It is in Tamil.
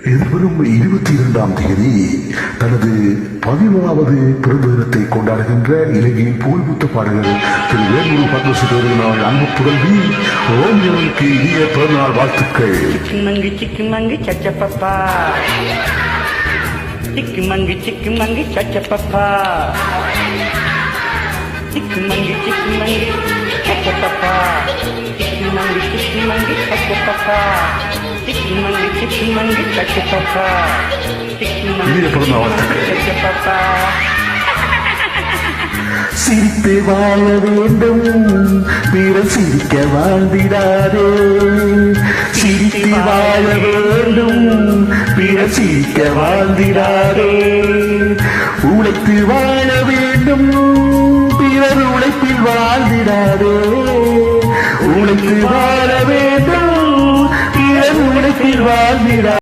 எதிர்வரும் 22ஆம் தேதி தனது 10வது பிறந்த தினத்தை கொண்டாடுகின்ற இலங்கையின் புகழ்பூத்த பாடகர் திரு வேலூர் பத்மஸ்ரீ நாள் அன்பு புகழ்வி ரோமியோவுக்கு இனிய பிறந்தநாள் வாழ்த்துக்கள். சிக்குமங்கி சச்சப்பப்பா, சிக்குமங்கி சச்சப்பப்பா, சிக்குமங்கி சச்சப்பப்பா, சிக்குமங்கி சச்சப்பப்பா, சிக்குமங்கி சச்சப்பப்பா, இனிய பிறந்த வாழ்த்துக்கள். சச்சப்பப்பா. சிரித்து வாழ வேண்டும், பிறர் சிரிக்க வாழ்ந்திடாதே. சிரித்து வாழ வேண்டும், பிறர் சிரிக்க வாழ்ந்திடாதே. உழைத்து வாழ வேண்டும், பிறர் உழைப்பில் வாழ்ந்திடாதே. உழைத்து வாழ வேண்டும், பிறர் உழைப்பில் வாழ்ந்திடாதே.